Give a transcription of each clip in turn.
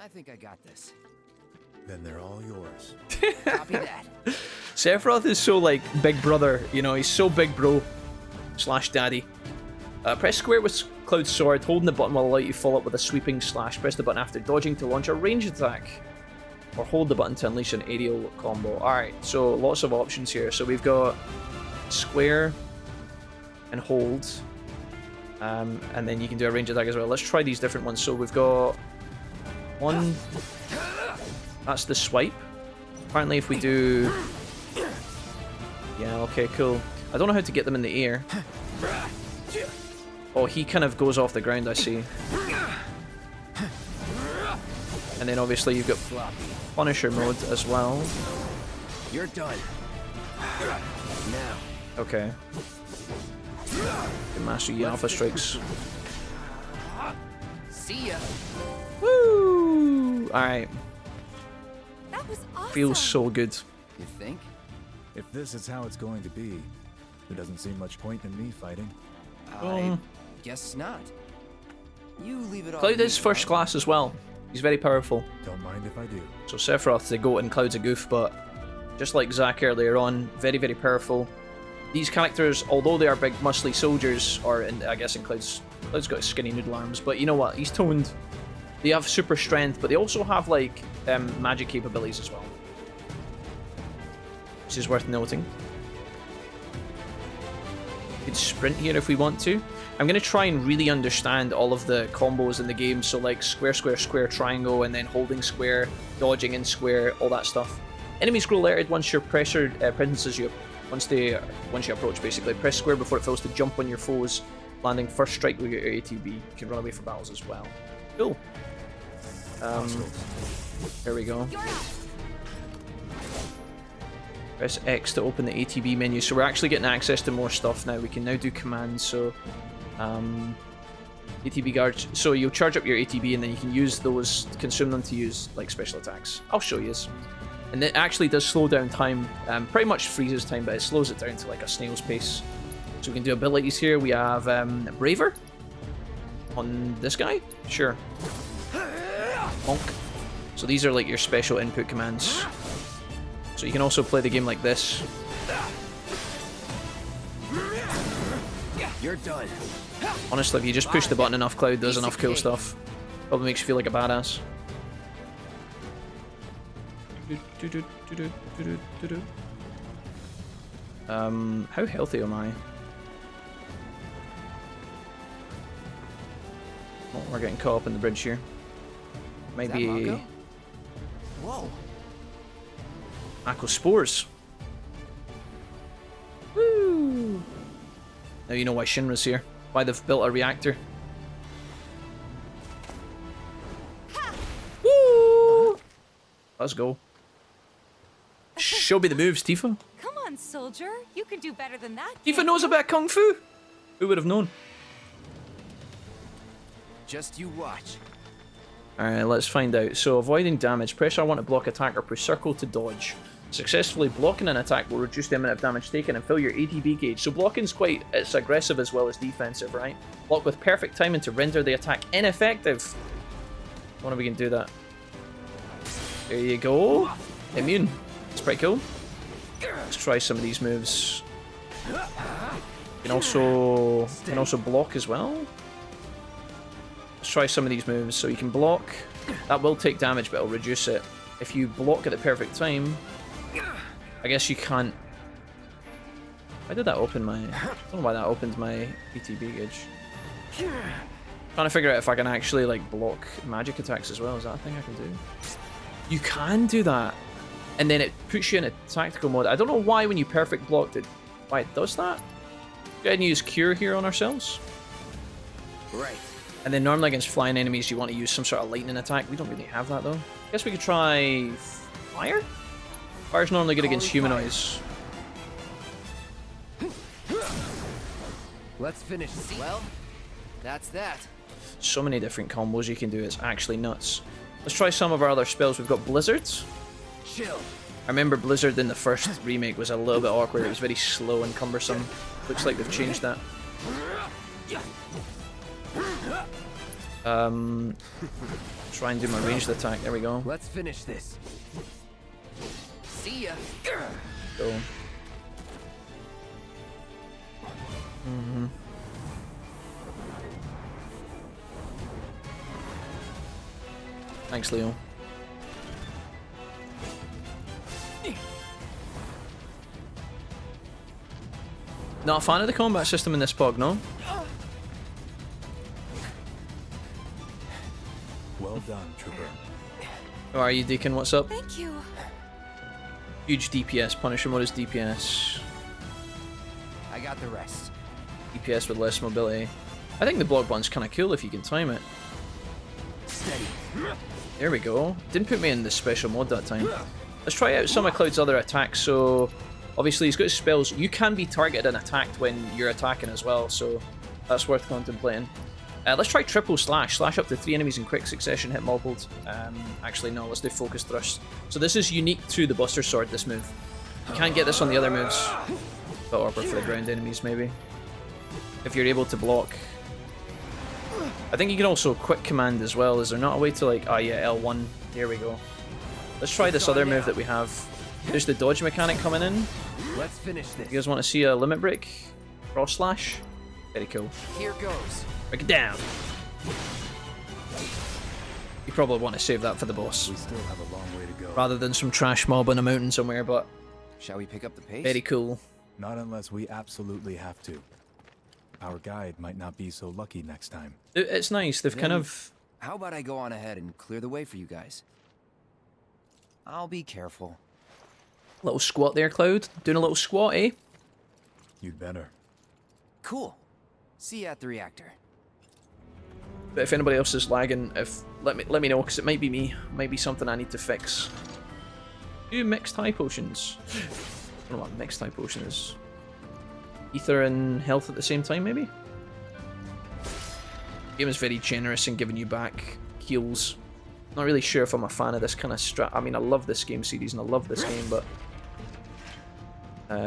I think I got this. Then they're all yours. Copy that. Sephiroth is so like big brother, you know, he's so big bro slash daddy. Press square with Cloud's sword, holding the button will allow you to follow up with a sweeping slash. Press the button after dodging to launch a ranged attack. Or hold the button to unleash an aerial combo. Alright, so lots of options here. So we've got square and hold. And then you can do a ranged attack as well. Let's try these different ones. So we've got one. That's the swipe. Apparently if we do... Yeah, okay, cool. I don't know how to get them in the air. Oh, he kind of goes off the ground, I see. And then obviously you've got Punisher mode as well. You're done. Now. Okay. Can master you alpha strikes. See ya. Woo! Alright. That was awesome. Feels so good. You think? If this is how it's going to be, there doesn't seem much point in me fighting. I guess not. You leave it all. Cloud to is me, first right? class as well. He's very powerful. Don't mind if I do. So Sephiroth's a goat and Cloud's a goof, but just like Zack earlier on, very, very powerful. These characters, although they are big, muscly soldiers, or I guess in Cloud's got skinny noodle arms, but you know what? He's toned. They have super strength, but they also have like magic capabilities as well, which is worth noting. We could sprint here if we want to. I'm going to try and really understand all of the combos in the game, so like square, square, square, triangle, and then holding square, dodging in square, all that stuff. Enemies grow alerted once your pressure presences you. Once you approach, basically. Press square before it fails to jump on your foes, landing first strike with your ATB. You can run away from battles as well. Cool. There we go. Press X to open the ATB menu. So we're actually getting access to more stuff now. We can now do commands. So ATB guards. So you'll charge up your ATB and then you can use those, consume them to use like special attacks. I'll show you this. And it actually does slow down time. Pretty much freezes time, but it slows it down to like a snail's pace. So we can do abilities here. We have Braver on this guy. Sure. Bonk. So these are like your special input commands. So you can also play the game like this. You're done. Honestly, if you just push the button enough, Cloud does enough cool stuff. Probably makes you feel like a badass. How healthy am I? Oh, we're getting caught up in the bridge here. Maybe Whoa. Spores. Woo! Now you know why Shinra's here. Why they've built a reactor. Woo! Let's go. Show me the moves, Tifa. Come on, soldier. You can do better than that. Tifa knows about Kung Fu. Who would have known? Just you watch. Alright, let's find out. So, avoiding damage. Press R1 to block attack or push circle to dodge. Successfully blocking an attack will reduce the amount of damage taken and fill your ATB gauge. So blocking's it's aggressive as well as defensive, right? Block with perfect timing to render the attack ineffective. I wonder if we can do that. There you go. Immune. It's pretty cool. Let's try some of these moves. You can also block as well. Let's try some of these moves. So you can block. That will take damage, but it'll reduce it. If you block at the perfect time, I guess you can't. Why did that open my... I don't know why that opened my ETB gauge. Trying to figure out if I can actually like block magic attacks as well. Is that a thing I can do? You can do that. And then it puts you in a tactical mode. I don't know why when you perfect blocked it, why it does that. Go ahead and use Cure here on ourselves. Right. And then normally against flying enemies, you want to use some sort of lightning attack. We don't really have that though. Guess we could try fire? Fire's normally good against humanoids. Let's finish. Well, that's that. So many different combos you can do. It's actually nuts. Let's try some of our other spells. We've got Blizzards. Chill. I remember Blizzard in the first remake was a little bit awkward. It was very slow and cumbersome. Looks like they've changed that. Try and do my ranged attack. There we go. Let's finish this. See ya. Go. Thanks, Leo. Not a fan of the combat system in this pog, no? Well done, Trooper. How are you, Deacon? What's up? Thank you. Huge DPS. Punisher mode is DPS. I got the rest. DPS with less mobility. I think the block button's kind of cool if you can time it. Steady. There we go. Didn't put me in the special mode that time. Let's try out some of Cloud's other attacks. So, obviously he's got his spells. You can be targeted and attacked when you're attacking as well, so that's worth contemplating. Let's try triple slash. Slash up to 3 enemies in quick succession, hit multiple. Actually, no, let's do focus thrust. So this is unique to the Buster Sword, this move. You can't get this on the other moves. But or for the ground enemies, maybe. If you're able to block. I think you can also quick command as well. Is there not a way to like... Ah, yeah, L1. Here we go. Let's try this other move that we have. There's the dodge mechanic coming in. Let's finish this. You guys want to see a limit break? Cross slash? Very cool. Here goes. Break it down. You probably want to save that for the boss. We still have a long way to go. Rather than some trash mob in a mountain somewhere, but... Shall we pick up the pace? Very cool. Not unless we absolutely have to. Our guide might not be so lucky next time. It's nice. They've kind Then of... How about I go on ahead and clear the way for you guys? I'll be careful. Little squat there, Cloud. Doing a little squat, eh? You'd better. Cool. See you at the reactor. But if anybody else is lagging, let me know, because it might be me. Might be something I need to fix. Do mixed high potions. I don't know what mixed high potion is. Ether and health at the same time, maybe? The game is very generous in giving you back heals. Not really sure if I'm a fan of this kind of strat. I mean, I love this game series and I love this game, but...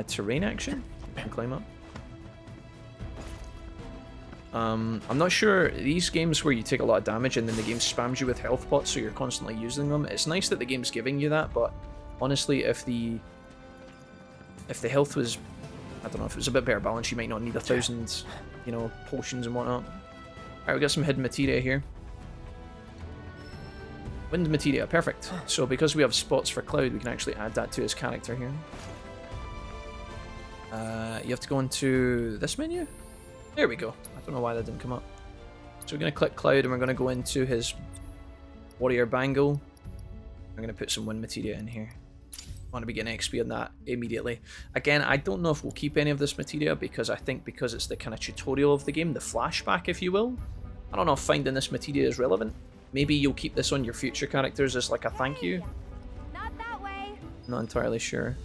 terrain action? You can climb up. I'm not sure, these games where you take a lot of damage and then the game spams you with health pots so you're constantly using them, it's nice that the game's giving you that, but honestly, if the health was, I don't know, if it was a bit better balanced, you might not need 1,000, you know, potions and whatnot. Alright, we got some hidden materia here. Wind materia, perfect. So because we have spots for Cloud, we can actually add that to his character here. You have to go into this menu? There we go. I don't know why that didn't come up. So we're going to click Cloud and we're going to go into his warrior bangle. I'm going to put some wind materia in here. I want to be getting XP on that immediately. Again, I don't know if we'll keep any of this materia because I think because it's the kind of tutorial of the game, the flashback if you will. I don't know if finding this materia is relevant. Maybe you'll keep this on your future characters as like a thank you. Not that way. Not entirely sure.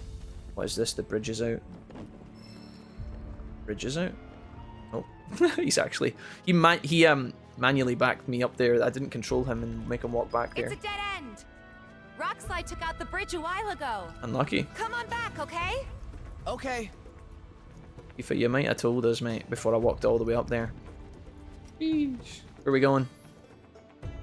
What is this? The bridge is out. Bridge is out? Oh, he's actually... He manually backed me up there. I didn't control him and make him walk back there. It's a dead end. Rockslide took out the bridge a while ago. Unlucky. Come on back, okay? Okay. You might have told us, mate, before I walked all the way up there. Where are we going?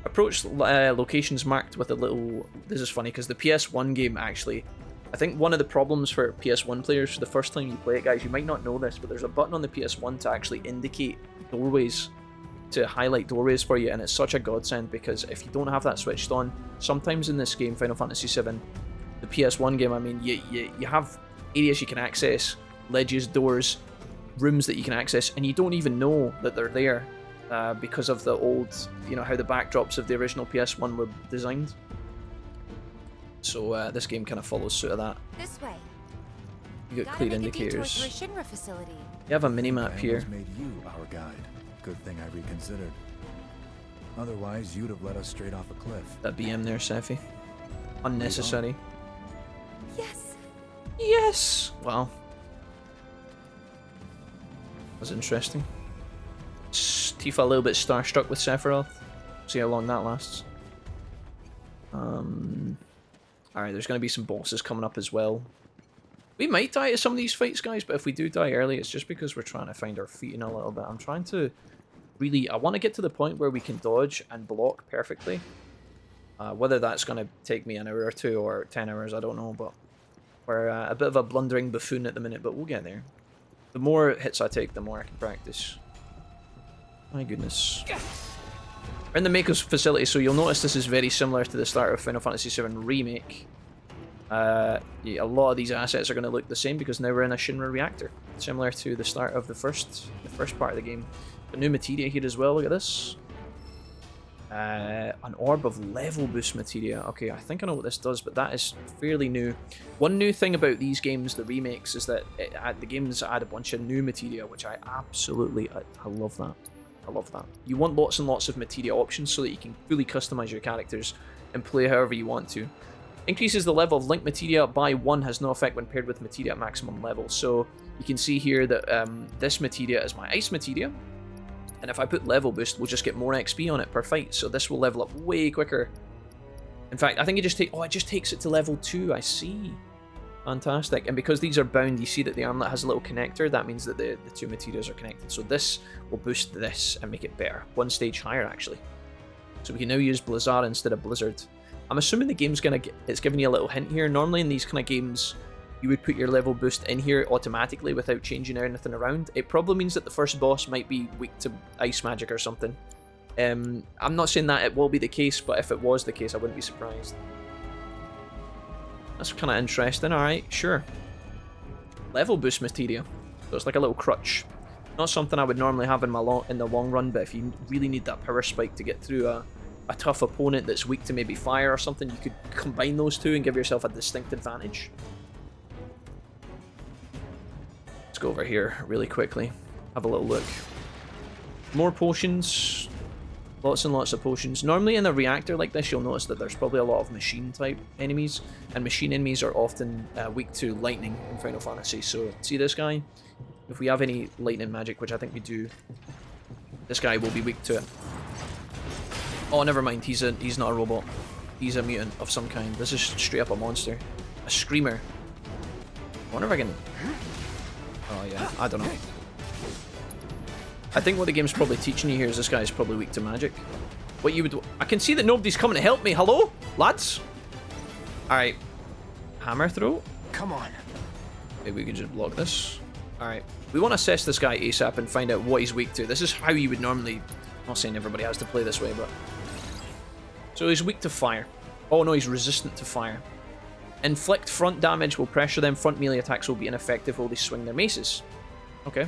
Approach locations marked with a little... This is funny, because the PS1 game actually... I think one of the problems for PS1 players, the first time you play it, guys, you might not know this, but there's a button on the PS1 to actually indicate doorways, to highlight doorways for you, and it's such a godsend, because if you don't have that switched on, sometimes in this game, Final Fantasy VII, the PS1 game, I mean, you have areas you can access, ledges, doors, rooms that you can access, and you don't even know that they're there, because of the old, you know, how the backdrops of the original PS1 were designed. So this game kind of follows suit of that. This way. You got clear indicators. To a Shinra facility. You have a mini-map here. Made you our guide. Good thing I reconsidered. Otherwise, you'd have led us straight off a cliff. That BM there, Sephi. Unnecessary. Yes. Yes! Wow. That's interesting. Tifa a little bit starstruck with Sephiroth. See how long that lasts. Alright, there's going to be some bosses coming up as well. We might die at some of these fights, guys, but if we do die early, it's just because we're trying to find our feet in a little bit. I'm trying to really, I want to get to the point where we can dodge and block perfectly. Whether that's going to take me an hour or 2 or 10 hours, I don't know, but we're a bit of a blundering buffoon at the minute, but we'll get there. The more hits I take, the more I can practice. My goodness. We're in the Maker's facility, so you'll notice this is very similar to the start of Final Fantasy VII Remake. Yeah, a lot of these assets are going to look the same because now we're in a Shinra reactor, similar to the start of the first part of the game. But new materia here as well. Look at this. An orb of level boost materia. Okay, I think I know what this does, but that is fairly new. One new thing about these games, the remakes, is that the games add a bunch of new materia, which I absolutely, I love that. I love that. You want lots and lots of materia options so that you can fully customize your characters and play however you want to. Increases the level of link materia by 1, has no effect when paired with materia at maximum level. So you can see here that this materia is my ice materia. And if I put level boost, we'll just get more XP on it per fight. So this will level up way quicker. In fact, I think it just takes it to level 2. I see. Fantastic. And because these are bound, you see that the armlet has a little connector. That means that the two materials are connected. So this will boost this and make it better. 1 stage higher, actually. So we can now use Blizzard instead of Blizzard. I'm assuming the game's it's giving you a little hint here. Normally in these kind of games, you would put your level boost in here automatically without changing anything around. It probably means that the first boss might be weak to ice magic or something. I'm not saying that it will be the case, but if it was the case, I wouldn't be surprised. That's kind of interesting. Alright, sure. Level boost materia. So it's like a little crutch. Not something I would normally have in the long run, but if you really need that power spike to get through a tough opponent that's weak to maybe fire or something, you could combine those two and give yourself a distinct advantage. Let's go over here really quickly. Have a little look. More potions. Lots and lots of potions. Normally in a reactor like this, you'll notice that there's probably a lot of machine type enemies, and machine enemies are often weak to lightning in Final Fantasy. So see this guy? If we have any lightning magic, which I think we do, this guy will be weak to it. Oh, never mind. He's not a robot. He's a mutant of some kind. This is straight up a monster. A screamer. I wonder if I can... Oh yeah, I don't know. I think what the game's probably teaching you here is this guy's probably weak to magic. What you would... I can see that nobody's coming to help me. Hello? Lads? Alright. Hammer throw? Come on. Maybe we can just block this. Alright. We want to assess this guy ASAP and find out what he's weak to. This is how you would normally... I'm not saying everybody has to play this way, but... So he's weak to fire. Oh no, he's resistant to fire. Inflict front damage will pressure them. Front melee attacks will be ineffective while they swing their maces. Okay.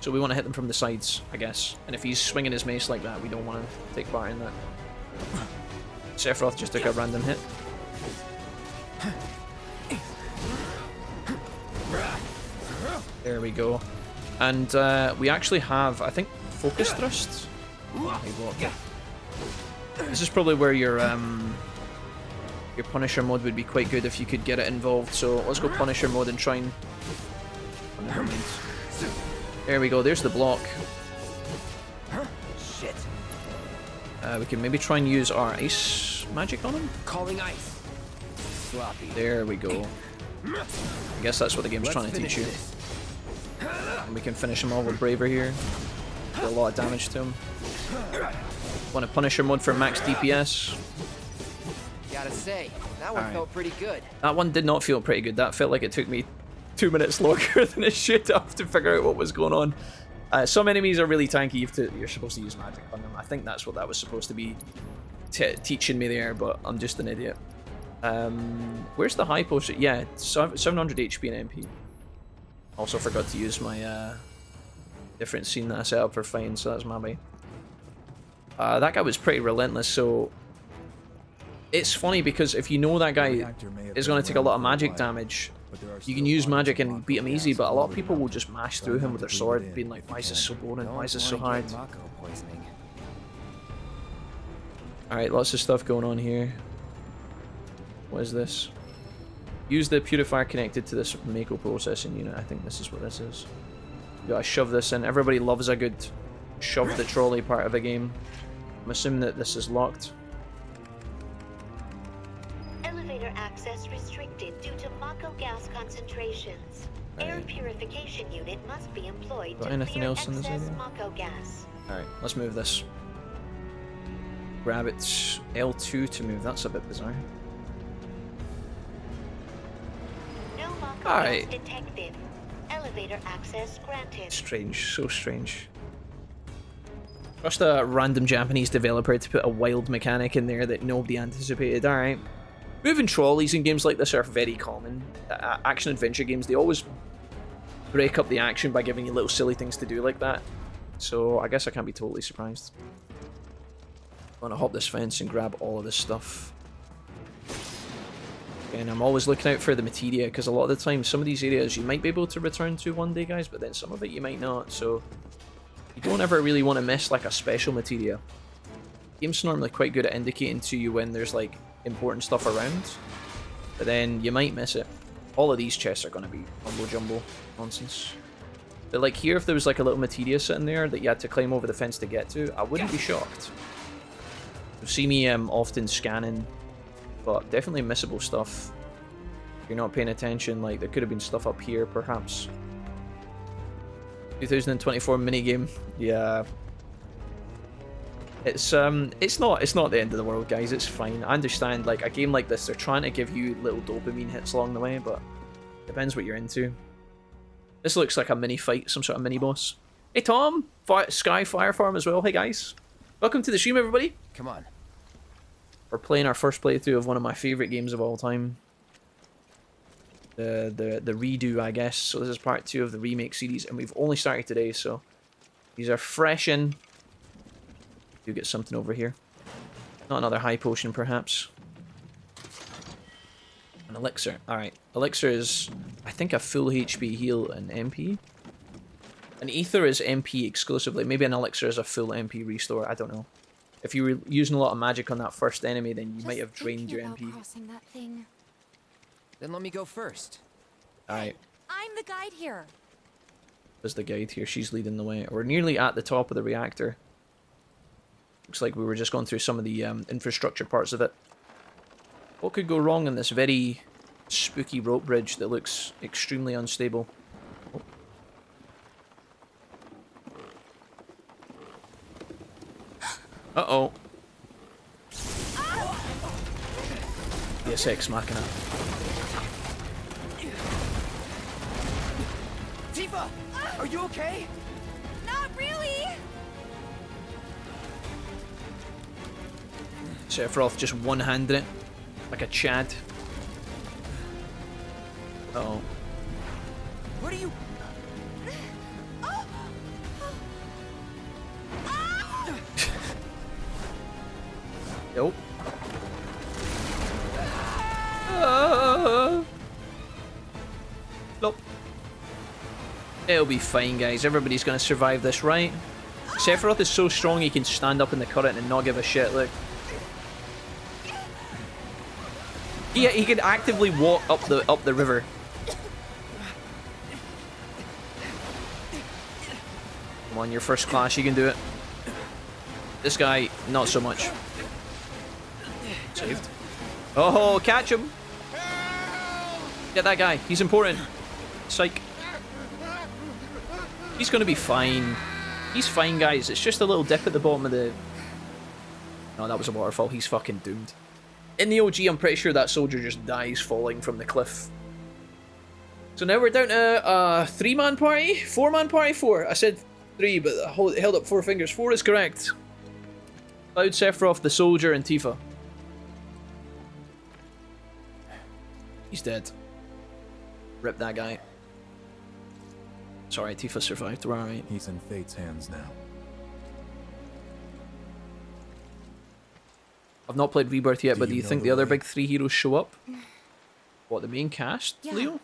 So we want to hit them from the sides, I guess. And if he's swinging his mace like that, we don't want to take part in that. Sephiroth just took a random hit. There we go. And we actually have, I think, focus thrust. This is probably where your Punisher mode would be quite good if you could get it involved. So let's go Punisher mode and try and... Oh, never mind. There we go, there's the block. Shit. We can maybe try and use our ice magic on him. Calling ice. Sloppy. There we go. I guess that's what the game's trying to teach you. And we can finish him off with Braver here. Do a lot of damage to him. Want a Punisher mode for max DPS. Gotta say, that one felt pretty good. That one did not feel pretty good. That felt like it took me 2 minutes longer than it should have to figure out what was going on. Some enemies are really tanky. You're supposed to use magic on them. I think that's what that was supposed to be teaching me there, but I'm just an idiot. Where's the high potion? Yeah, 700 HP and MP. Also forgot to use my different scene that I set up for Fine, so that's my bad. That guy was pretty relentless, so it's funny because if you know that guy is going to take a lot of magic damage, you can use magic and beat him easy, but a lot of people will just mash through him with their sword, being like, why is this so boring, why is this so hard? Alright, lots of stuff going on here. What is this? Use the purifier connected to this Mako processing unit. I think this is what this is. You gotta shove this in. Everybody loves a good shove the trolley part of a game. I'm assuming that this is locked. Elevator access restricted due to Mako gas concentrations. Air purification unit must be employed Got to anything clear else in this excess area? Mako gas. Alright, let's move this. Grab it. L2 to move. That's a bit bizarre. No longer Alright. detected. Elevator access granted. Strange. So strange. Trust a random Japanese developer to put a wild mechanic in there that nobody anticipated. Alright. Moving trolleys in games like this are very common. Action-adventure games, they always break up the action by giving you little silly things to do like that. So I guess I can't be totally surprised. I'm gonna hop this fence and grab all of this stuff. And I'm always looking out for the materia, because a lot of the time, some of these areas you might be able to return to one day, guys, but then some of it you might not, so you don't ever really want to miss, like, a special materia. Game's normally quite good at indicating to you when there's, like, important stuff around, but then you might miss it. All of these chests are going to be mumbo-jumbo nonsense. But, like, here, if there was, like, a little materia sitting there that you had to climb over the fence to get to, I wouldn't be shocked. You'll see me often scanning, but definitely missable stuff. If you're not paying attention, like, there could have been stuff up here, perhaps. 2024 minigame, yeah. It's not the end of the world, guys. It's fine. I understand, like, a game like this, they're trying to give you little dopamine hits along the way, but depends what you're into. This looks like a mini fight, some sort of mini boss. Hey Tom, Sky Fire Farm as well. Hey guys, welcome to the stream, everybody. Come on. We're playing our first playthrough of one of my favorite games of all time. The redo, I guess. So this is part 2 of the remake series, and we've only started today, so these are fresh in. Do get something over here. Not another high potion, perhaps. An elixir. Alright. Elixir is, I think, a full HP heal and MP. An ether is MP exclusively. Maybe an elixir is a full MP restore. I don't know. If you were using a lot of magic on that first enemy, then you might have drained your MP. Crossing that thing. Then let me go first. Alright. I'm the guide here. There's the guide here. She's leading the way. We're nearly at the top of the reactor. Looks like we were just going through some of the infrastructure parts of it. What could go wrong in this very spooky rope bridge that looks extremely unstable? Oh. Uh-oh. Deus Ex Machina. Tifa! Are you okay? Not really. Sephiroth just one-handed it. Like a Chad. Uh-oh. What are you... Nope. Nope. It'll be fine, guys. Everybody's gonna survive this, right? Sephiroth is so strong he can stand up in the current and not give a shit, look. He can actively walk up the river. Come on, your first class, you can do it. This guy, not so much. Saved. Oh, catch him! Get that guy. He's important. Psych. He's gonna be fine. He's fine, guys. It's just a little dip at the bottom of the... No, that was a waterfall. He's fucking doomed. In the OG, I'm pretty sure that soldier just dies falling from the cliff. So now we're down to a 3-man party? 4-man party? 4. I said 3, but I held up 4 fingers. 4 is correct. Cloud, Sephiroth, the soldier, and Tifa. He's dead. Rip that guy. Sorry, Tifa survived. We're alright. He's in Fate's hands now. I've not played Rebirth yet, but do you know think the the other way? big 3 heroes show up? What, the main cast, Yeah. Leo?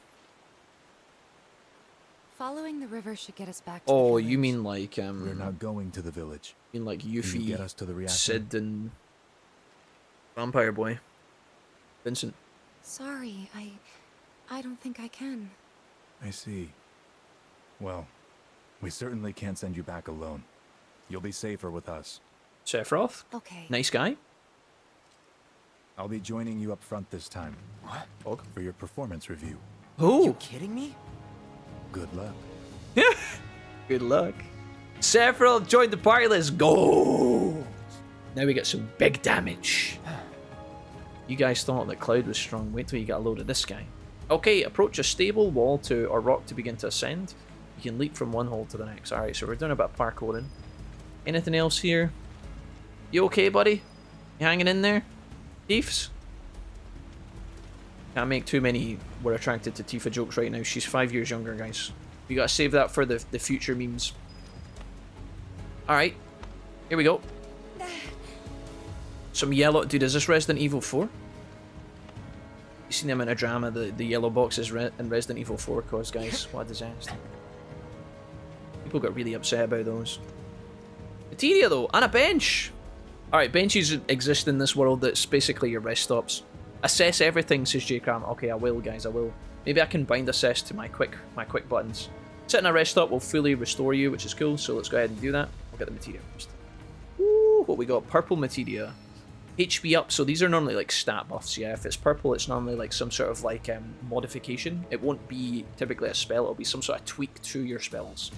Following the river should get us back to Oh, the you village. mean like, We're not going to the village. you mean like Can you Yuffie, get us to the reactor? Sid, and Vampire Boy. Vincent. Sorry, I don't think I can. I see. Well, we certainly can't send you back alone. You'll be safer with us. Sephiroth. Okay. Nice guy. I'll be joining you up front this time. What? Og. For your performance review. You Oh, kidding me? Good luck. good luck. Sephiroth joined the party. Let's go. Now we get some big damage. You guys thought that Cloud was strong. Wait till you get a load of this guy. Okay, approach a stable wall or rock to begin to ascend. You can leap from one hole to the next. Alright, so we're doing a bit of parkouring. Anything else here? You okay, buddy? You hanging in there? Thieves? Can't make too many "we're attracted to Tifa" jokes right now. She's 5 years younger, guys. You gotta save that for the future memes. Alright. Here we go. Some yellow... Dude, is this Resident Evil 4? You seen the amount of drama the yellow boxes in Resident Evil 4 caused, guys? What a disaster. People got really upset about those. Materia, though, and a bench! Alright, benches exist in this world that's basically your rest stops. Assess everything, says J-Cram. Okay, I will, guys, I will. Maybe I can bind assess to my quick buttons. Sitting a rest stop will fully restore you, which is cool, so let's go ahead and do that. We'll get the materia first. Ooh, what we got? Purple materia. HP up, so these are normally like stat buffs, yeah. If it's purple, it's normally like some sort of like modification. It won't be typically a spell, it'll be some sort of tweak to your spells.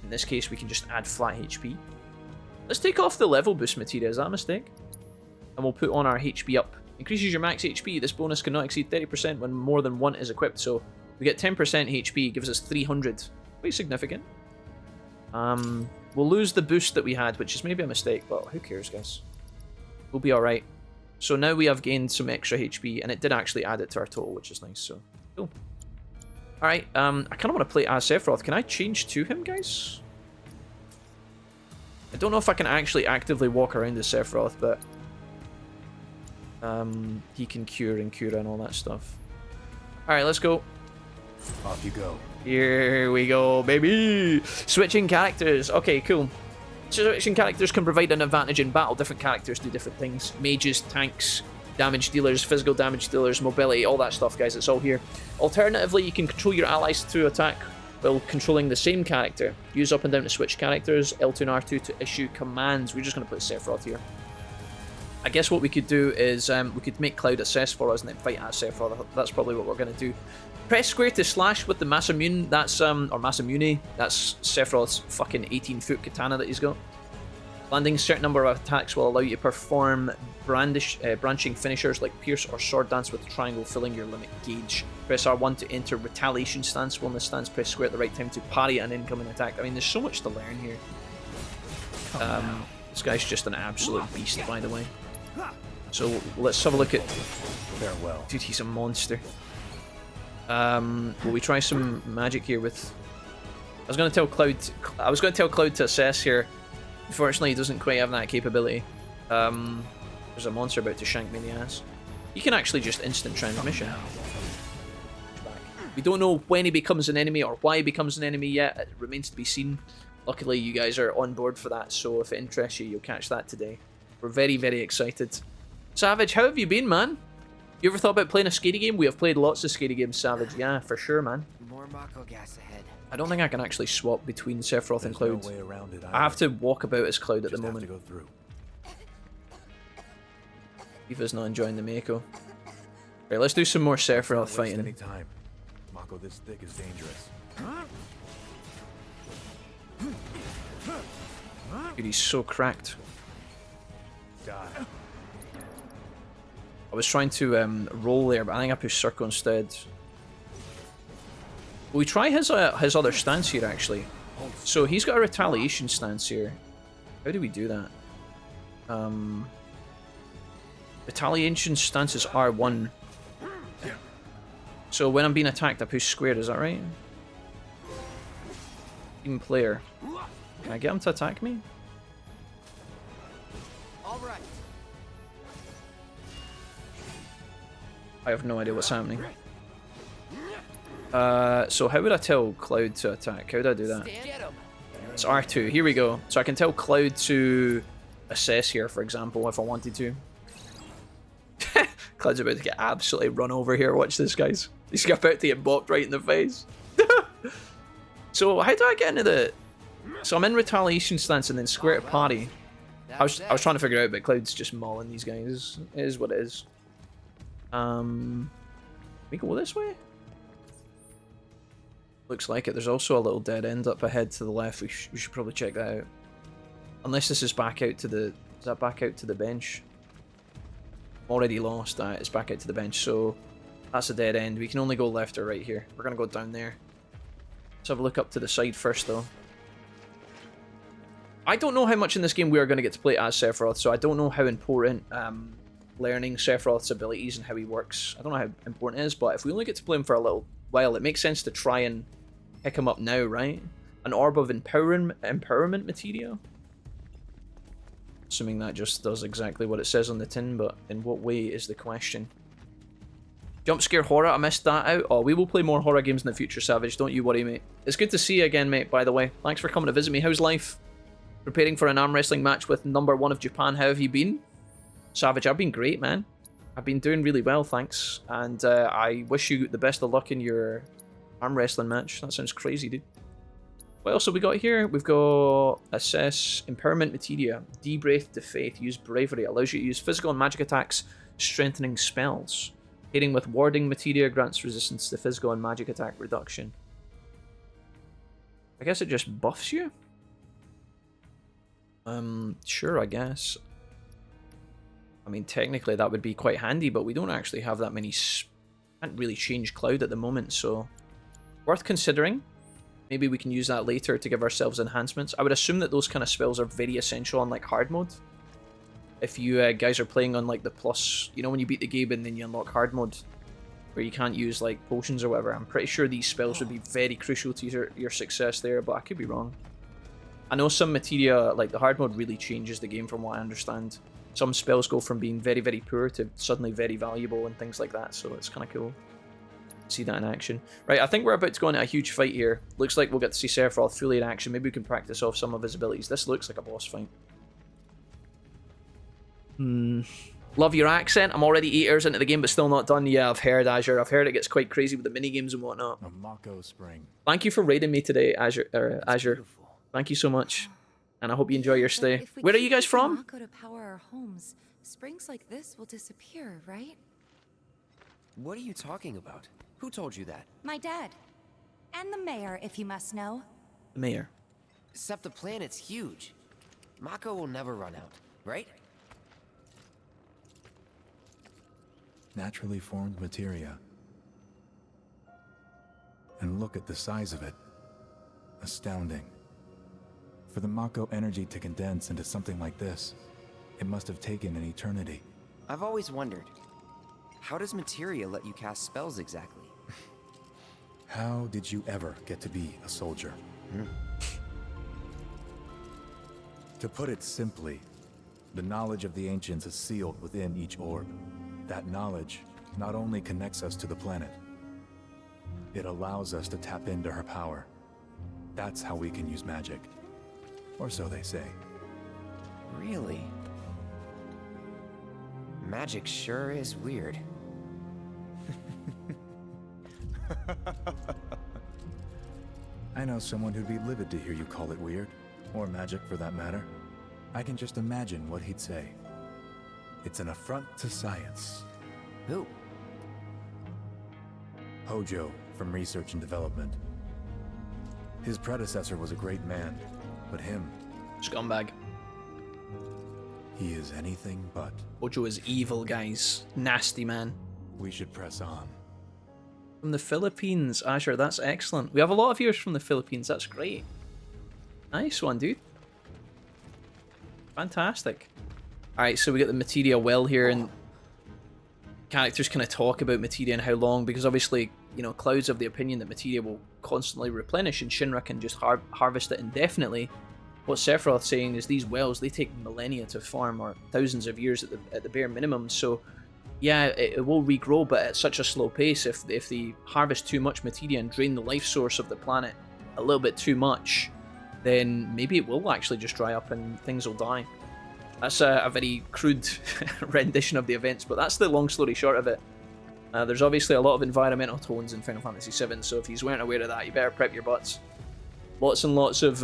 In this case, we can just add flat HP. Let's take off the level boost materia, is that a mistake? And we'll put on our HP up. Increases your max HP, this bonus cannot exceed 30% when more than one is equipped, so we get 10% HP, gives us 300. Quite significant. We'll lose the boost that we had, which is maybe a mistake, but who cares, guys? We'll be alright. So now we have gained some extra HP, and it did actually add it to our total, which is nice, so cool. Alright, I kind of want to play as Sephiroth. Can I change to him, guys? I don't know if I can actually actively walk around as Sephiroth, but he can cure and cure and all that stuff. Alright, let's go. Off you go. Here we go, baby! Switching characters. Okay, cool. Switching characters can provide an advantage in battle. Different characters do different things. Mages, tanks, damage dealers, physical damage dealers, mobility, all that stuff, guys. It's all here. Alternatively, you can control your allies through attack while controlling the same character. Use up and down to switch characters, L2 and R2 to issue commands. We're just going to put Sephiroth here. I guess what we could do is we could make Cloud assess for us and then fight as Sephiroth. That's probably what we're going to do. Press square to slash with the Masamune, that's, or Masamune, that's Sephiroth's fucking 18-foot katana that he's got. Landing a certain number of attacks will allow you to perform branching finishers like Pierce or Sword Dance with triangle, filling your limit gauge. Press R1 to enter retaliation stance. While in this stance, press square at the right time to parry an incoming attack. I mean, there's so much to learn here. This guy's just an absolute beast, by the way. So let's have a look at... Farewell. Dude, he's a monster. Will we try some magic here with... I was going to tell Cloud to assess here. Unfortunately, he doesn't quite have that capability. There's a monster about to shank me in the ass. You can actually just instant transmission. We don't know when he becomes an enemy or why he becomes an enemy yet. It remains to be seen. Luckily, you guys are on board for that, so if it interests you, you'll catch that today. We're very, very excited. Savage, how have you been, man? You ever thought about playing a skating game? We have played lots of skating games, Savage. Yeah, for sure, man. More Mako gas ahead. I don't think I can actually swap between Sephiroth and Cloud. No way around it, I have to walk about as Cloud at the moment. Have to go through. Tifa's not enjoying the Mako. Right, let's do some more Sephiroth fighting. Any time. Mako this thick is dangerous. Dude, he's so cracked. Die. I was trying to roll there, but I think I pushed circle instead. Will we try his other stance here, actually? So he's got a retaliation stance here. How do we do that? Retaliation stance is R1. So when I'm being attacked, I push square, is that right? Team player. Can I get him to attack me? Alright. I have no idea what's happening. So how would I tell Cloud to attack? How would I do that? It's R2. Here we go. So I can tell Cloud to assess here, for example, if I wanted to. Cloud's about to get absolutely run over here. Watch this, guys. He's about to get bopped right in the face. So how do I get into the... So I'm in retaliation stance and then square to party. I was trying to figure it out, but Cloud's just mauling these guys. It is what it is. We go this way? Looks like it. There's also a little dead end up ahead to the left. We should probably check that out. Unless this is back out to the... Is that back out to the bench? Already lost that. It's back out to the bench, so that's a dead end. We can only go left or right here. We're going to go down there. Let's have a look up to the side first, though. I don't know how much in this game we are going to get to play as Sephiroth, so I don't know how important learning Sephiroth's abilities and how he works. I don't know how important it is, but if we only get to play him for a little while, it makes sense to try and pick him up now, right? An orb of empowerment material. Assuming that just does exactly what it says on the tin, but in what way is the question? Jump scare horror, I missed that out. Oh, we will play more horror games in the future, Savage. Don't you worry, mate. It's good to see you again, mate, by the way. Thanks for coming to visit me. How's life? Preparing for an arm wrestling match with #1 of Japan. How have you been? Savage, I've been great, man. I've been doing really well, thanks. And I wish you the best of luck in your arm wrestling match. That sounds crazy, dude. What else have we got here? We've got assess empowerment materia. Debraith to faith. Use bravery. Allows you to use physical and magic attacks, strengthening spells. Hitting with warding materia grants resistance to physical and magic attack reduction. I guess it just buffs you? Sure, I guess. I mean, technically that would be quite handy, but we don't actually have that many... Can't really change Cloud at the moment, so... Worth considering. Maybe we can use that later to give ourselves enhancements. I would assume that those kind of spells are very essential on, like, hard mode. If you guys are playing on, like, the plus... You know, when you beat the game and then you unlock hard mode, where you can't use, like, potions or whatever. I'm pretty sure these spells would be very crucial to your success there, but I could be wrong. I know some materia, like the hard mode, really changes the game from what I understand. Some spells go from being very, very poor to suddenly very valuable and things like that, so it's kind of cool. See that in action. Right, I think we're about to go into a huge fight here. Looks like we'll get to see Sephiroth fully in action. Maybe we can practice off some of his abilities. This looks like a boss fight. Love your accent. I'm already 8 hours into the game, but still not done. Yeah, I've heard, Azure. I've heard it gets quite crazy with the minigames and whatnot. A Mako Spring. Thank you for raiding me today, Azure. Azure. Thank you so much, and I hope you enjoy your stay. Where are you guys from? Mako to power our homes, springs like this will disappear, right? What are you talking about? Who told you that? My dad. And the mayor, if you must know. The mayor. Except the planet's huge. Mako will never run out, right? Naturally formed materia. And look at the size of it. Astounding. For the Mako energy to condense into something like this, it must have taken an eternity. I've always wondered, how does materia let you cast spells exactly? How did you ever get to be a soldier? To put it simply, the knowledge of the ancients is sealed within each orb. That knowledge not only connects us to the planet, it allows us to tap into her power. That's how we can use magic. Or so they say. Really? Magic sure is weird. I know someone who'd be livid to hear you call it weird, or magic for that matter. I can just imagine what he'd say. It's an affront to science. Who? Hojo, from Research and Development. His predecessor was a great man, but him... Scumbag. He is anything but. Hojo is evil, guys. Nasty man. We should press on. From the Philippines, Azure, that's excellent. We have a lot of viewers from the Philippines, that's great. Nice one, dude. Fantastic. Alright, so we got the materia well here, and characters kind of talk about materia and how long, because obviously, you know, Cloud's of the opinion that materia will constantly replenish, and Shinra can just harvest it indefinitely. What Sephiroth's saying is these wells, they take millennia to farm, or thousands of years at the bare minimum, so yeah, it will regrow, but at such a slow pace. If they harvest too much materia and drain the life source of the planet a little bit too much, then maybe it will actually just dry up and things will die. That's a very crude rendition of the events, but that's the long story short of it. There's obviously a lot of environmental tones in Final Fantasy VII, so if you weren't aware of that, you better prep your butts. Lots and lots of,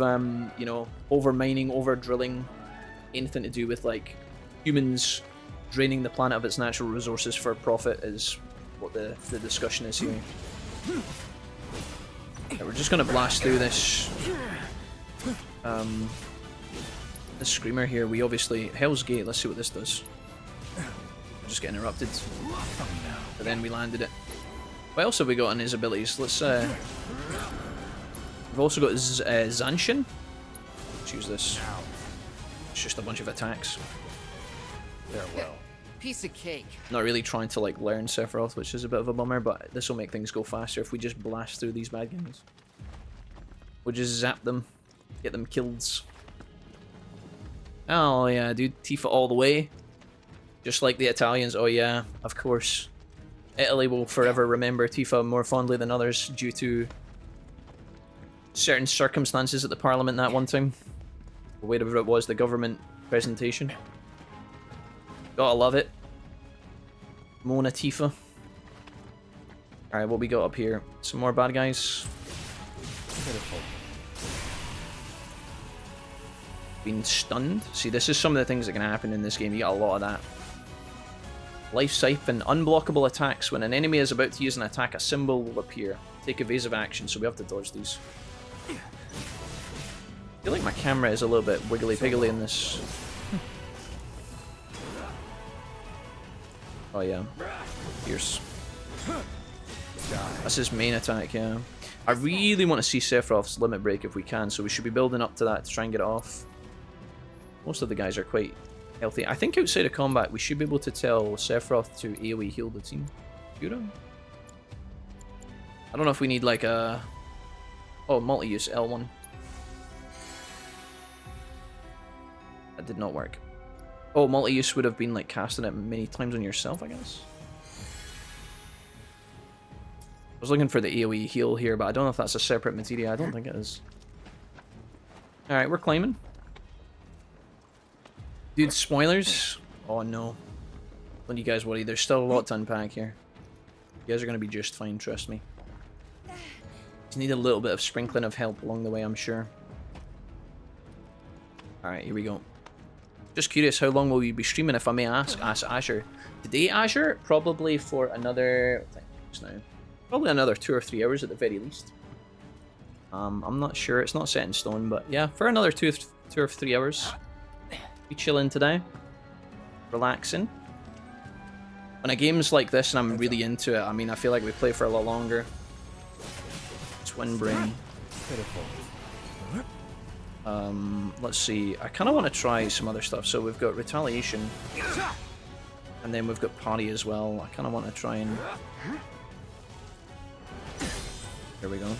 you know, over-mining, over-drilling, anything to do with, like, humans draining the planet of its natural resources for profit is what the discussion is here. Yeah, we're just gonna blast through this this screamer here. We obviously Hell's Gate. Let's see what this does. Just get interrupted. But then we landed it. What else have we got in his abilities? Let's we've also got Zanshin. Let's use this. It's just a bunch of attacks. Farewell. Piece of cake. Not really trying to like learn Sephiroth, which is a bit of a bummer, but this will make things go faster if we just blast through these bad guys. We'll just zap them, get them kills. Oh yeah, dude, Tifa all the way. Just like the Italians, oh yeah, of course. Italy will forever remember Tifa more fondly than others due to certain circumstances at the parliament that one time. Or whatever it was, the government presentation. Gotta love it. Mona Tifa. Alright, what we got up here? Some more bad guys. Pitiful. Being stunned. See, this is some of the things that can happen in this game. You got a lot of that. Life siphon. Unblockable attacks. When an enemy is about to use an attack, a symbol will appear. Take evasive action, so we have to dodge these. I feel like my camera is a little bit wiggly-piggly in this. Oh yeah. Fierce. That's his main attack, yeah. I really want to see Sephiroth's limit break if we can, so we should be building up to that to try and get it off. Most of the guys are quite healthy. I think outside of combat, we should be able to tell Sephiroth to AoE heal the team. I don't know if we need like a... Oh, multi-use L1. That did not work. Oh, multi-use would have been like casting it many times on yourself, I guess. I was looking for the AoE heal here, but I don't know if that's a separate materia. I don't think it is. Alright, we're climbing. Dude, spoilers? Oh no. Don't you guys worry, there's still a lot to unpack here. You guys are going to be just fine, trust me. Just need a little bit of sprinkling of help along the way, I'm sure. Alright, here we go. Just curious, how long will you be streaming, if I may ask? Ask Azure. Today, Azure? Probably for another... What time is it now? Probably another 2 or 3 hours at the very least. I'm not sure. It's not set in stone, but yeah, for another 2 or 3 hours. Be chilling today. Relaxing. When a game's like this and I'm really into it, I mean, I feel like we play for a lot longer. Twin brain. Let's see. I kind of want to try some other stuff. So we've got retaliation. And then we've got party as well. I kind of want to try and... There we go. And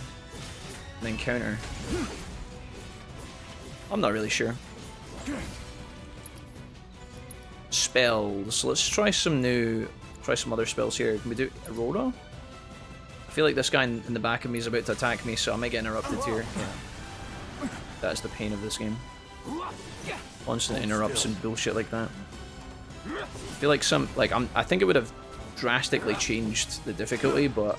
then counter. I'm not really sure. Spells. Let's try some other spells here. Can we do Aurora? I feel like this guy in the back of me is about to attack me, so I might get interrupted here. Yeah. That's the pain of this game. Constant interrupts and bullshit like that. I feel like I think it would have drastically changed the difficulty, but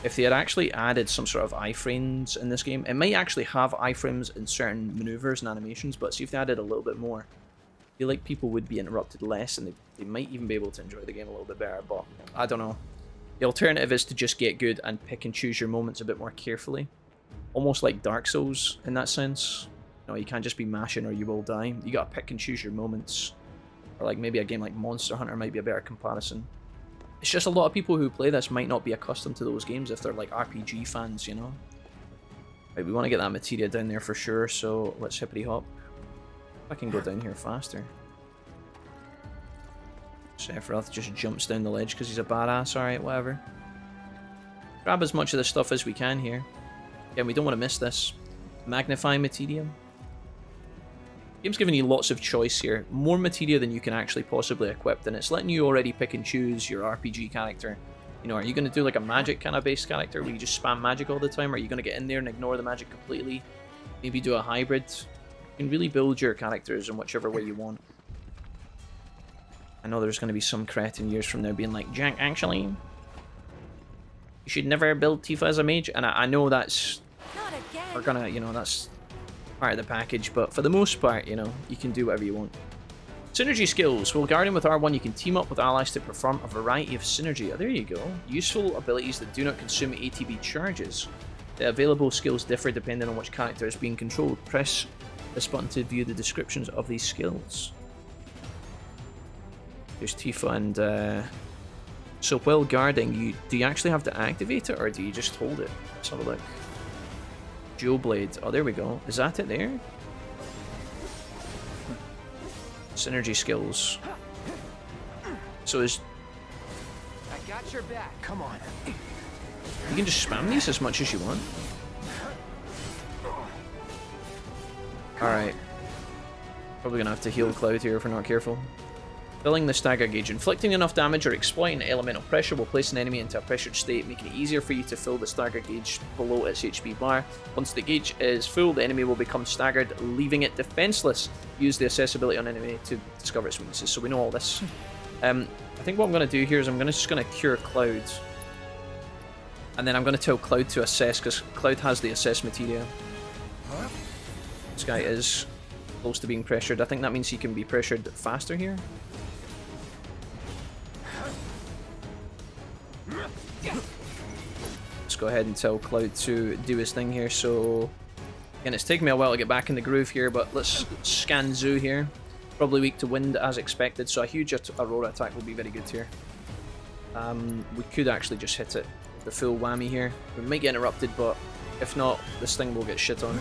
if they had actually added some sort of iframes in this game, it might actually have iframes in certain maneuvers and animations, but see if they added a little bit more, I feel like people would be interrupted less, and they might even be able to enjoy the game a little bit better, but I don't know. The alternative is to just get good and pick and choose your moments a bit more carefully. Almost like Dark Souls in that sense. You know, you can't just be mashing or you will die. You gotta pick and choose your moments. Or like maybe a game like Monster Hunter might be a better comparison. It's just a lot of people who play this might not be accustomed to those games if they're like RPG fans, you know? Right, we want to get that materia down there for sure, so let's hippity hop. I can go down here faster. Sephiroth just jumps down the ledge because he's a badass, alright, whatever. Grab as much of the stuff as we can here. Again, we don't want to miss this. Magnify materia. Game's giving you lots of choice here. More materia than you can actually possibly equip, and it's letting you already pick and choose your RPG character. You know, are you going to do like a magic kind of based character where you just spam magic all the time? Or are you going to get in there and ignore the magic completely? Maybe do a hybrid. You can really build your characters in whichever way you want. I know there's going to be some cretin years from now being like, Jack, actually, you should never build Tifa as a mage. And I know that's... Not again. We're gonna, you know, that's part of the package, but for the most part, you know, you can do whatever you want. Synergy skills. While guarding with R1, you can team up with allies to perform a variety of synergy. Oh, there you go. Useful abilities that do not consume ATB charges. The available skills differ depending on which character is being controlled. Press this button to view the descriptions of these skills. There's Tifa and... So while guarding, do you actually have to activate it, or do you just hold it? Let's have a look. Dual Blade. Oh, there we go. Is that it there? Synergy skills. So is... I got your back. Come on. You can just spam these as much as you want. Alright. Probably gonna have to heal Cloud here if we're not careful. Filling the stagger gauge. Inflicting enough damage or exploiting elemental pressure will place an enemy into a pressured state, making it easier for you to fill the stagger gauge below its HP bar. Once the gauge is full, the enemy will become staggered, leaving it defenseless. Use the accessibility on enemy to discover its weaknesses. So we know all this. I think what I'm going to do here is I'm just going to cure Cloud. And then I'm going to tell Cloud to assess, because Cloud has the assess materia. This guy is close to being pressured. I think that means he can be pressured faster here. Let's go ahead and tell Cloud to do his thing here. So, again, it's taken me a while to get back in the groove here, but let's scan Zoo here. Probably weak to wind as expected, so a huge Aurora attack will be very good here. We could actually just hit it, the full whammy here. We might get interrupted, but if not, this thing will get shit on.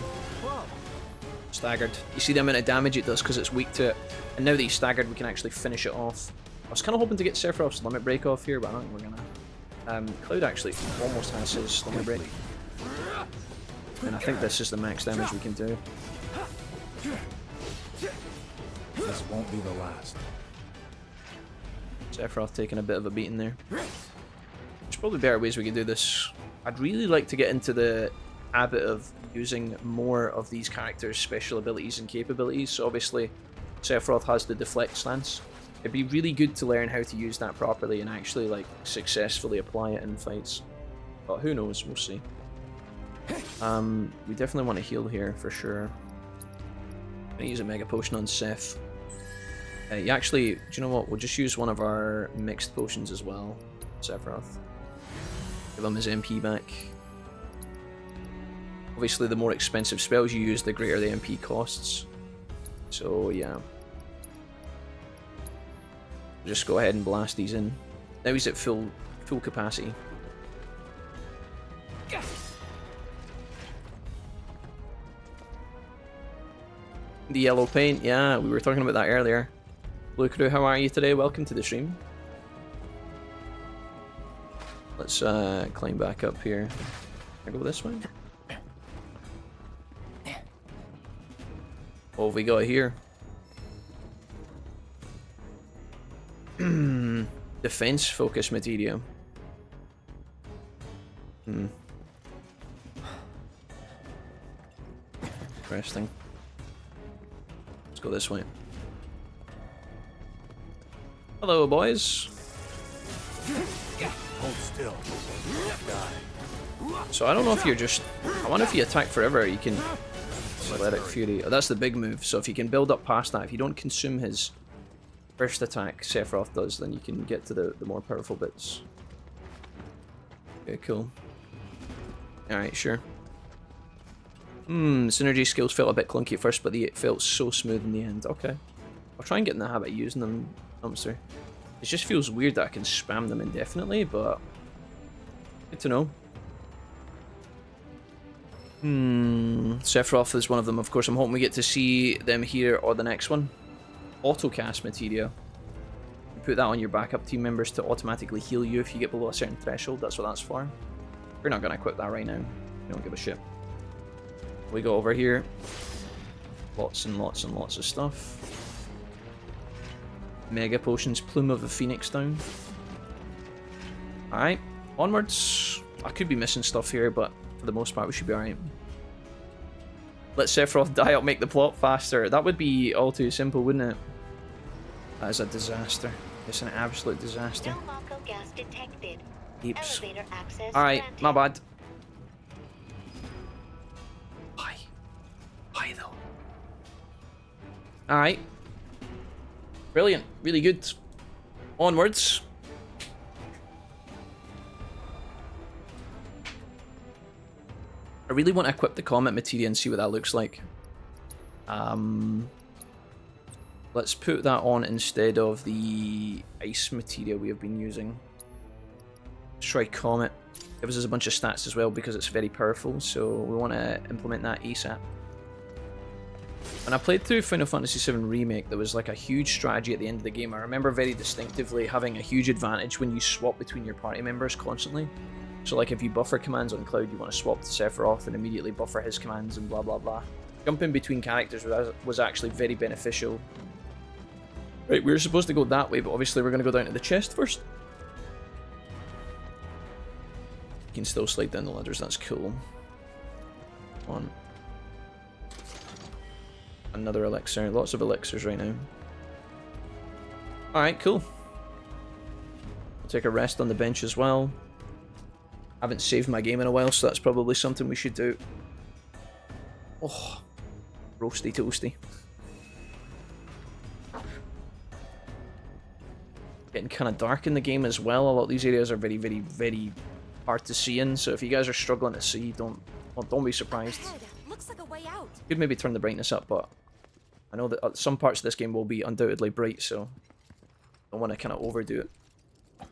Staggered. You see the amount of damage it does because it's weak to it. And now that he's staggered, we can actually finish it off. I was kind of hoping to get Sephiroth's limit break off here, but I don't think we're gonna. Cloud actually almost has his limit break. And I think this is the max damage we can do. This won't be the last. Sephiroth taking a bit of a beating there. There's probably better ways we can do this. I'd really like to get into the habit of using more of these characters' special abilities and capabilities. So obviously, Sephiroth has the deflect stance. It'd be really good to learn how to use that properly and actually like successfully apply it in fights. But who knows? We'll see. We definitely want to heal here for sure. I'm gonna use a mega potion on Seph. You actually, do you know what? We'll just use one of our mixed potions as well. Sephiroth. Give him his MP back. Obviously, the more expensive spells you use, the greater the MP costs. So yeah. Just go ahead and blast these in. Now he's at full capacity. The yellow paint, yeah, we were talking about that earlier. Blue Crew, how are you today? Welcome to the stream. Let's climb back up here. Can I go this way? What have we got here? Defense focus materia. Interesting. Let's go this way. Hello, boys. Hold still. So I don't know if you're just... I wonder if you attack forever, you can... Athletic Fury. Oh, that's the big move. So if you can build up past that, if you don't consume his first attack, Sephiroth does, then you can get to the more powerful bits. Okay, cool. Alright, sure. Synergy skills felt a bit clunky at first, but it felt so smooth in the end. Okay. I'll try and get in the habit of using them, Dumpster. It just feels weird that I can spam them indefinitely, but... good to know. Sephiroth is one of them, of course. I'm hoping we get to see them here or the next one. Autocast materia. You put that on your backup team members to automatically heal you if you get below a certain threshold. That's what that's for. We're not going to equip that right now. We don't give a shit. We go over here. Lots and lots and lots of stuff. Mega potions. Plume of the Phoenix down. Alright. Onwards. I could be missing stuff here, but for the most part we should be alright. Let Sephiroth die up, make the plot faster. That would be all too simple, wouldn't it? That is a disaster. It's an absolute disaster. No Mako gas detected. Heaps. Elevator access Alright, granted. my bad. Why? Why though? Alright. Brilliant. Really good. Onwards. I really want to equip the comet materia and see what that looks like. Let's put that on instead of the ice materia we have been using. Let's try comet. Gives us a bunch of stats as well because it's very powerful, so we want to implement that ASAP. When I played through Final Fantasy VII Remake, there was like a huge strategy at the end of the game. I remember very distinctively having a huge advantage when you swap between your party members constantly. So like if you buffer commands on Cloud, you want to swap to Sephiroth and immediately buffer his commands and blah blah blah. Jumping between characters was actually very beneficial. Right, we were supposed to go that way, but obviously we're going to go down to the chest first. You can still slide down the ladders, that's cool. Come on. Another elixir, lots of elixirs right now. Alright, cool. We'll take a rest on the bench as well. Haven't saved my game in a while, so that's probably something we should do. Oh, roasty toasty. Getting kind of dark in the game as well. A lot of these areas are very, very, very hard to see in, so if you guys are struggling to see, don't be surprised. Looks like a way out. Could maybe turn the brightness up, but I know that some parts of this game will be undoubtedly bright, so don't want to kind of overdo it.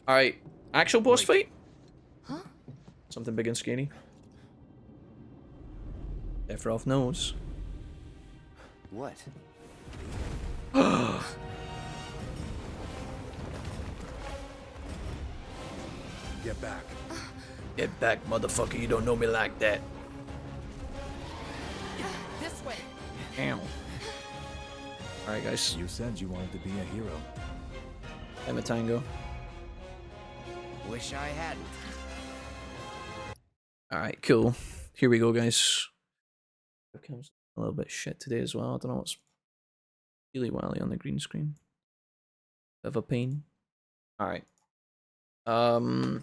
Alright, actual boss fight? Huh? Something big and scary. Sephiroth knows. What? Get back. Get back, motherfucker, you don't know me like that. This way. Damn. Alright, guys. You said you wanted to be a hero. I'm a tango. Wish I hadn't. Alright, cool. Here we go, guys. Webcam's a little bit shit today as well. I don't know what's really wily on the green screen. Bit of a pain. Alright. Cool.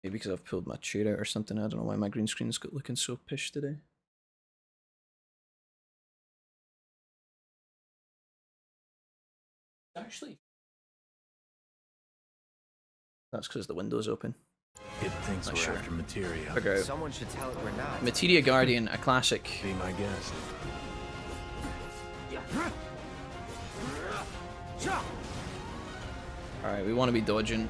Maybe because I've pulled my chair out or something. I don't know why my green screen's looking so pish today. Actually, that's because the window's open. It thinks Not we're sure. after materia. Figure out. Someone should tell it we're not. Materia Guardian, a classic. Be my guest. Alright, we want to be dodging.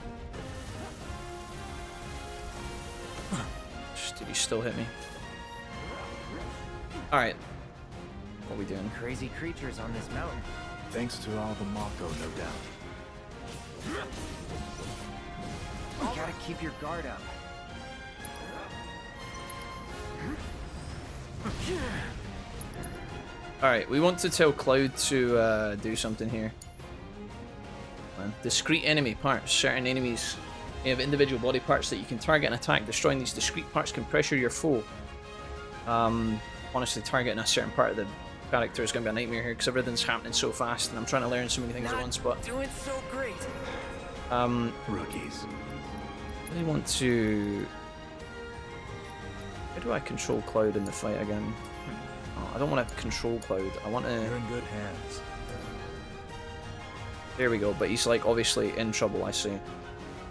Did he still hit me? Alright. What are we doing? Crazy creatures on this mountain. Thanks to all the Mako, no doubt. You gotta keep your guard up. Alright, we want to tell Cloud to do something here. Discrete enemy parts. Certain enemies may have individual body parts that you can target and attack. Destroying these discrete parts can pressure your foe. Honestly, targeting a certain part of the character is going to be a nightmare here because everything's happening so fast and I'm trying to learn so many things at once, but... Doing so great. Rookies. I really want to... How do I control Cloud in the fight again? Oh, I don't want to control Cloud. I want to... You're in good hands. There we go, but he's like obviously in trouble, I see.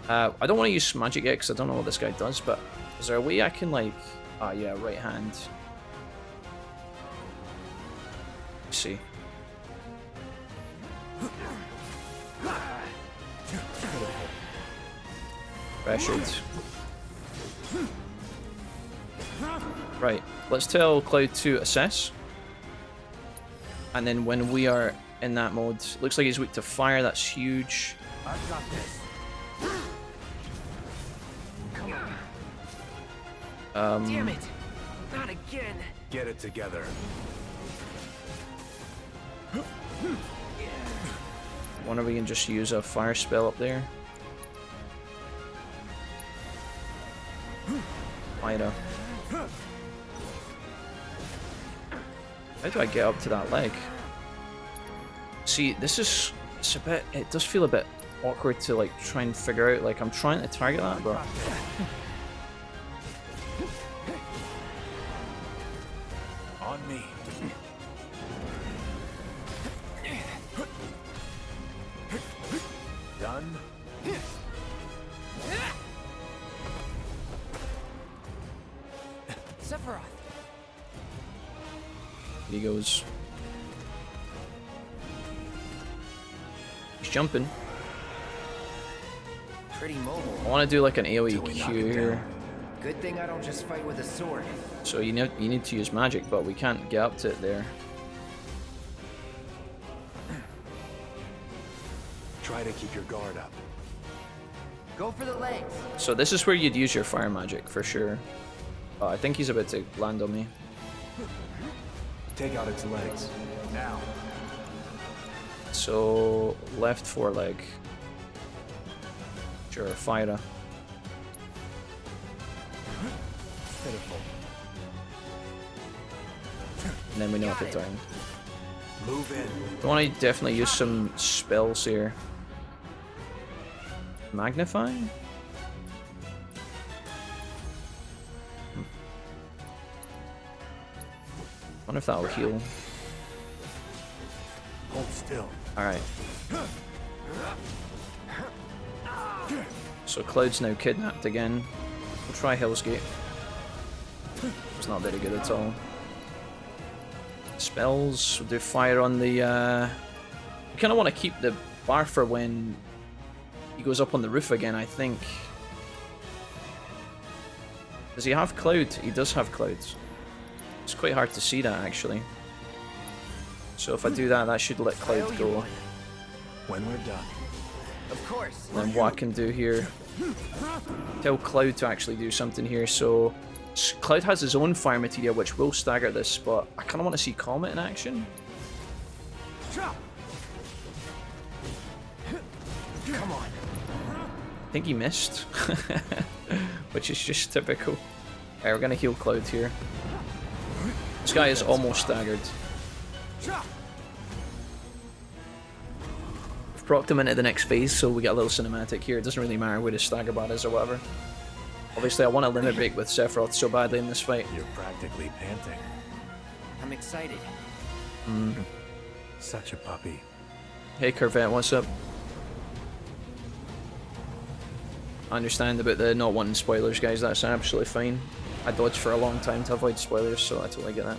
I don't want to use magic yet because I don't know what this guy does, but is there a way I can like... Ah, yeah, right hand. Let's see. Pressured. Right, let's tell Cloud to assess. And then when we are in that mode, looks like he's weak to fire, that's huge. I've got this. Damn it! Not again. Get it together. Wonder if we can just use a fire spell up there. Fire. How do I get up to that leg? See, this is... It's a bit... It does feel a bit awkward to like try and figure out. Like, I'm trying to target that, but... On me. Here he goes. He's jumping. Pretty mobile. I want to do like an AoE Q here. Good thing I don't just fight with a sword. So you need to use magic, but we can't get up to it there. Try to keep your guard up. Go for the legs. So this is where you'd use your fire magic for sure. Oh, I think he's about to land on me. Take out its legs. Now. So left foreleg. Sure, fire. Pitiful. And then we know what to down. Move in. I want to definitely use some spells here. Magnify? Wonder if that will heal. Hold still. Alright. So Cloud's now kidnapped again. We'll try Hell's Gate. It's not very good at all. Spells, we'll do fire on the... We kind of want to keep the bar for when he goes up on the roof again, I think. Does he have Cloud? He does have Clouds. It's quite hard to see that, actually. So if I do that, that should let Cloud go. When we're done. Of course. And then what I can do here... Tell Cloud to actually do something here, so... Cloud has his own fire materia, which will stagger this, but I kind of want to see Comet in action. Come on. I think he missed. Which is just typical. Alright, we're going to heal Cloud here. This guy is almost staggered. We've procced him into the next phase, so we get a little cinematic here. It doesn't really matter where the stagger bar is or whatever. Obviously, I want a limit break with Sephiroth so badly in this fight. You're practically panting. I'm excited. Such a puppy. Hey Corvette, what's up? I understand about the not wanting spoilers, guys. That's absolutely fine. I dodged for a long time to avoid spoilers, so I totally get that.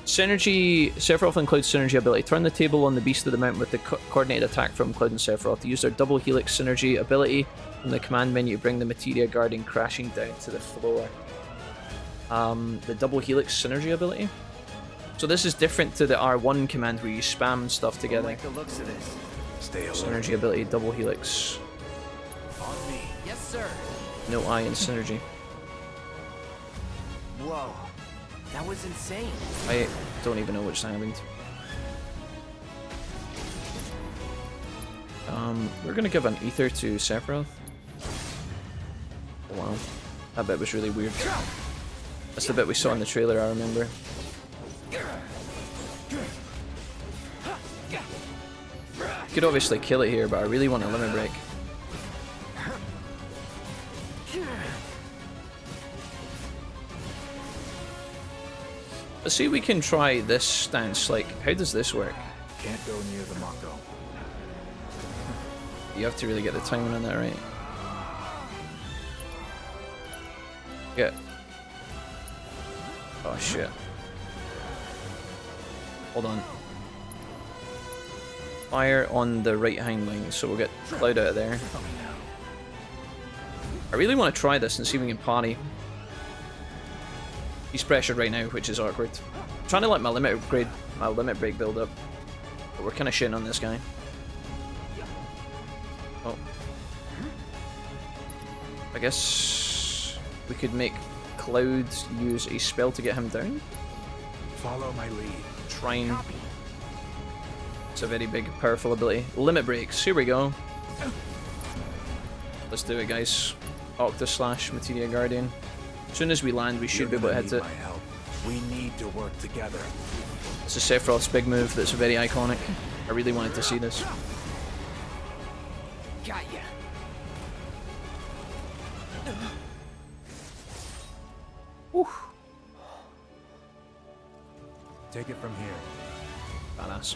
Synergy, Sephiroth and Cloud's synergy ability. Turn the table on the Beast of the Mountain with the coordinated attack from Cloud and Sephiroth. Use their double helix synergy ability from the command menu to bring the materia guarding crashing down to the floor. The double helix synergy ability. So this is different to the R1 command where you spam stuff I together. like the looks of this. Stay alert. Synergy ability, double helix. On me. Yes, sir. No I in synergy. Whoa. That was insane. I don't even know what's happened. We're gonna give an ether to Sephiroth. Oh, wow. That bit was really weird. That's the bit we saw in the trailer, I remember. Could obviously kill it here, but I really want a limit break. Let's see if we can try this stance. Like, how does this work? Can't go near the Mako. You have to really get the timing on that right. Yeah. Oh shit. Hold on. Fire on the right hind line, so we'll get Cloud out of there. I really want to try this and see if we can party. He's pressured right now, which is awkward. I'm trying to let my limit break build up. But we're kind of shitting on this guy. Oh. I guess we could make Cloud use a spell to get him down. Follow my lead. Trine. It's a very big, powerful ability. Limit breaks. Here we go. Let's do it, guys. Octa slash Materia Guardian. As soon as we land, we should be able to hit it. My help. We need to work together. This is Sephiroth's big move that's very iconic. I really wanted to see this. Got ya. Whew. Take it from here. Badass.